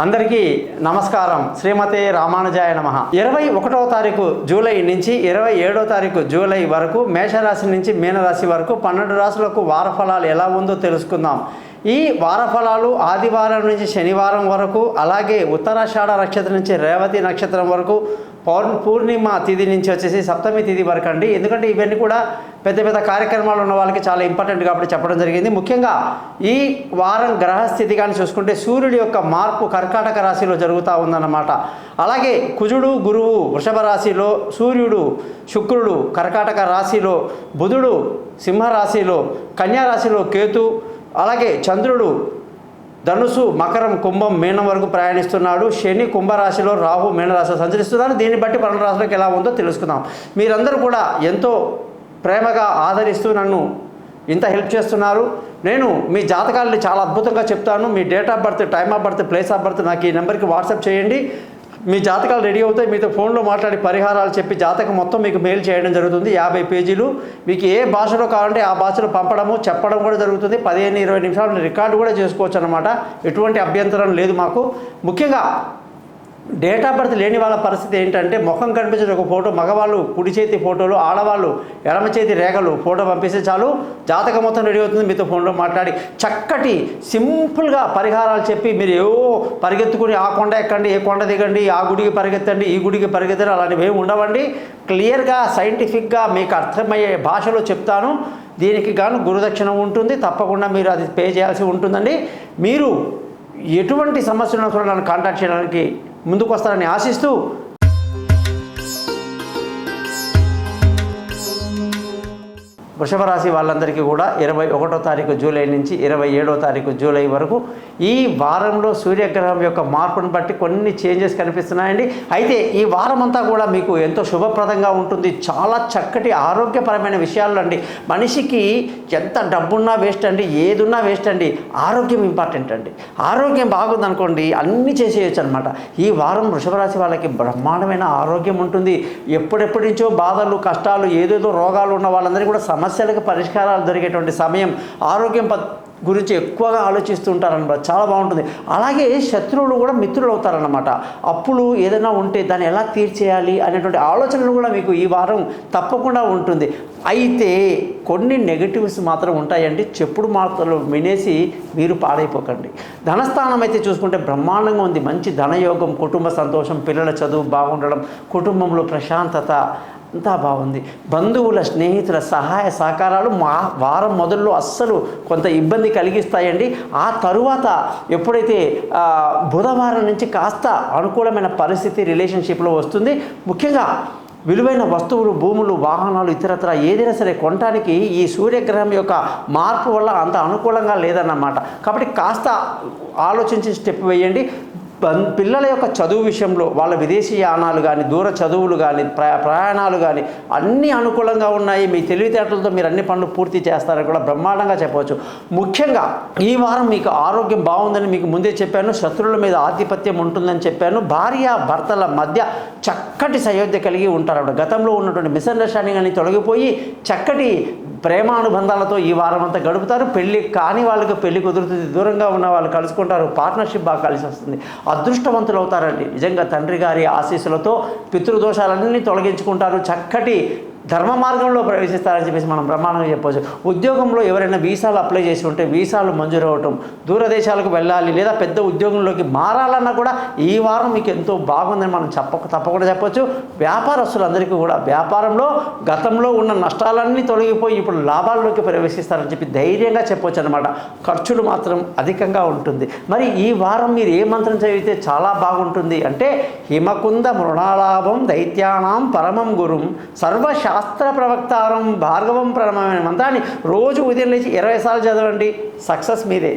అందరికీ నమస్కారం. శ్రీమతే రామానుజాయ నమః. 21వ తారీఖు జూలై నుంచి 27వ తారీఖు జూలై వరకు మేషరాశి నుంచి మీనరాశి వరకు 12 రాశులకు వారఫలాలు ఎలా ఉందో తెలుసుకుందాం. ఈ వారఫలాలు ఆదివారం నుంచి శనివారం వరకు, అలాగే ఉత్తరాషాఢ నక్షత్రం నుంచి రేవతి నక్షత్రం వరకు, పూర్ణిమ తిథి నుంచి వచ్చేసి సప్తమి తిథి వరకు అండి. ఎందుకంటే ఇవన్నీ కూడా పెద్ద పెద్ద కార్యక్రమాలు ఉన్న వాళ్ళకి చాలా ఇంపార్టెంట్ కాబట్టి చెప్పడం జరిగింది. ముఖ్యంగా ఈ వారం గ్రహస్థితి కానీ చూసుకుంటే సూర్యుడి యొక్క మార్పు కర్కాటక రాశిలో జరుగుతూ ఉందన్నమాట. అలాగే కుజుడు గురువు వృషభ రాశిలో, సూర్యుడు శుక్రుడు కర్కాటక రాశిలో, బుధుడు సింహరాశిలో, కన్యా రాశిలో కేతు, అలాగే చంద్రుడు ధనుసు మకరం కుంభం మీనం వరకు ప్రయాణిస్తున్నాడు. శని కుంభరాశిలో, రాహు మీనరాశిలో సంచరిస్తున్నారు. దీన్ని బట్టి 12 రాశులకు ఎలా ఉందో తెలుసుకుందాం. మీరందరూ కూడా ఎంతో ప్రేమగా ఆదరిస్తూ నన్ను ఇంత హెల్ప్ చేస్తున్నారు. నేను మీ జాతకాలని చాలా అద్భుతంగా చెప్తాను. మీ date of birth, time of birth, place of birth నాకు ఈ నెంబర్కి వాట్సాప్ చేయండి. మీ జాతకాలు రెడీ అవుతాయి. మీతో ఫోన్లో మాట్లాడి పరిహారాలు చెప్పి జాతకం మొత్తం మీకు మెయిల్ చేయడం జరుగుతుంది. 50 పేజీలు. మీకు ఏ భాషలో కావాలంటే ఆ భాషలో పంపడము చెప్పడం కూడా జరుగుతుంది. 15-20 నిమిషాలు రికార్డు కూడా చేసుకోవచ్చు అన్నమాట. ఎటువంటి అభ్యంతరం లేదు మాకు. ముఖ్యంగా డేట్ ఆఫ్ బర్త్ లేని వాళ్ళ పరిస్థితి ఏంటంటే ముఖం కనిపించిన ఒక ఫోటో, మగవాళ్ళు కుడి చేతి ఫోటోలు, ఆడవాళ్ళు ఎడమ చేతి రేఖలు ఫోటో పంపిస్తే చాలు, జాతకం మొత్తం రెడీ అవుతుంది. మీతో ఫోన్లో మాట్లాడి చక్కటి సింపుల్గా పరిహారాలు చెప్పి మీరు ఏవో పరిగెత్తుకుని ఆ కొండ ఎక్కండి, ఏ కొండ దిగండి, ఆ గుడికి పరిగెత్తండి, ఈ గుడికి పరిగెత్తండి, అలాంటివి ఏమి ఉండవండి. క్లియర్గా సైంటిఫిక్గా మీకు అర్థమయ్యే భాషలో చెప్తాను. దీనికి గాను గురుదక్షిణ ఉంటుంది. తప్పకుండా మీరు అది పే చేయాల్సి ఉంటుందండి. మీరు ఎటువంటి సమస్యలను కూడా నన్ను కాంటాక్ట్ చేయడానికి ముందుకు వస్తారని ఆశిస్తూ, వృషభ రాశి వాళ్ళందరికీ కూడా 21వ తారీఖు జూలై నుంచి 27వ తారీఖు జూలై వరకు ఈ వారంలో సూర్యగ్రహం యొక్క మార్పును బట్టి కొన్ని చేంజెస్ కనిపిస్తున్నాయండి. అయితే ఈ వారం అంతా కూడా మీకు ఎంతో శుభప్రదంగా ఉంటుంది. చాలా చక్కటి ఆరోగ్యపరమైన విషయాలు అండి. మనిషికి ఎంత డబ్బున్నా వేస్ట్ అండి, ఏదున్నా వేస్ట్ అండి. ఆరోగ్యం ఇంపార్టెంట్ అండి. ఆరోగ్యం బాగుందనుకోండి అన్నీ చేసేయచ్చు అనమాట. ఈ వారం వృషభ రాశి వాళ్ళకి బ్రహ్మాండమైన ఆరోగ్యం ఉంటుంది. ఎప్పుడెప్పటి నుంచో బాధలు, కష్టాలు, ఏదేదో రోగాలు ఉన్న వాళ్ళందరికీ కూడా సమస్యలకు పరిష్కారాలు దొరికేటువంటి సమయం. ఆరోగ్యం గురించి ఎక్కువగా ఆలోచిస్తూ ఉంటారన్నమాట. చాలా బాగుంటుంది. అలాగే శత్రువులు కూడా మిత్రులు అవుతారన్నమాట. అప్పులు ఏదైనా ఉంటే దాన్ని ఎలా తీర్చేయాలి అనేటువంటి ఆలోచనలు కూడా మీకు ఈ వారం తప్పకుండా ఉంటుంది. అయితే కొన్ని నెగటివ్స్ మాత్రం ఉంటాయండి. చెప్పుడు మాటలు వినేసి మీరు పాడైపోకండి. ధనస్థానం అయితే చూసుకుంటే బ్రహ్మాండంగా ఉంది. మంచి ధనయోగం, కుటుంబ సంతోషం, పిల్లల చదువు బాగుండడం, కుటుంబంలో ప్రశాంతత అంతా బాగుంది. బంధువుల, స్నేహితుల సహాయ సహకారాలు వారం మొదల్లో అస్సలు కొంత ఇబ్బంది కలిగిస్తాయండి. ఆ తరువాత ఎప్పుడైతే బుధవారం నుంచి కాస్త అనుకూలమైన పరిస్థితి రిలేషన్షిప్లో వస్తుంది. ముఖ్యంగా విలువైన వస్తువులు, భూములు, వాహనాలు, ఇతరత్ర ఏదైనా సరే కొనడానికి ఈ సూర్యగ్రహం యొక్క మార్పు వల్ల అంత అనుకూలంగా లేదన్నమాట. కాబట్టి కాస్త ఆలోచించి స్టెప్ వేయండి. పిల్లల యొక్క చదువు విషయంలో వాళ్ళ విదేశీ యానాలు కానీ, దూర చదువులు కానీ, ప్రయాణాలు కానీ అన్నీ అనుకూలంగా ఉన్నాయి. మీ తెలివితేటలతో మీరు అన్ని పనులు పూర్తి చేస్తారని కూడా బ్రహ్మాండంగా చెప్పవచ్చు. ముఖ్యంగా ఈ వారం మీకు ఆరోగ్యం బాగుందని మీకు ముందే చెప్పాను. శత్రువుల మీద ఆధిపత్యం ఉంటుందని చెప్పాను. భార్య భర్తల మధ్య చక్కటి సయోధ్య కలిగి ఉంటారు. గతంలో ఉన్నటువంటి మిస్అండర్స్టాండింగ్ అని తొలగిపోయి చక్కటి ప్రేమానుబంధాలతో ఈ వారం అంతా గడుపుతారు. పెళ్ళి కాని వాళ్ళకి పెళ్లి కుదురుతుంది. దూరంగా ఉన్న వాళ్ళు కలుసుకుంటారు. పార్ట్నర్షిప్ బాగా కలిసి వస్తుంది. అదృష్టవంతులు అవుతారండి. నిజంగా తండ్రి గారి ఆశీస్సులతో పితృదోషాలన్నీ తొలగించుకుంటారు. చక్కటి ధర్మ మార్గంలో ప్రవేశిస్తారని చెప్పేసి మనం బ్రహ్మాండంగా చెప్పవచ్చు. ఉద్యోగంలో ఎవరైనా వీసాలు అప్లై చేసి ఉంటే వీసాలు మంజూరు అవ్వటం, దూరదేశాలకు వెళ్ళాలి లేదా పెద్ద ఉద్యోగంలోకి మారాలన్నా కూడా ఈ వారం మీకు ఎంతో బాగుందని మనం తప్పకుండా చెప్పవచ్చు. వ్యాపారస్తులందరికీ కూడా వ్యాపారంలో గతంలో ఉన్న నష్టాలన్నీ తొలగిపోయి ఇప్పుడు లాభాల్లోకి ప్రవేశిస్తారని చెప్పి ధైర్యంగా చెప్పవచ్చు అనమాట. ఖర్చులు మాత్రం అధికంగా ఉంటుంది. మరి ఈ వారం మీరు ఏ మంత్రం చదివితే చాలా బాగుంటుంది అంటే హిమకుంద మృణాలాభం దైత్యానాం పరమం గురుం సర్వశాస్త్ర ప్రవక్తారం భార్గవం ప్రణమైన మంత్రాన్ని రోజు ఉదయం లేచి 20 సార్లు చదవండి. సక్సెస్ మీదే.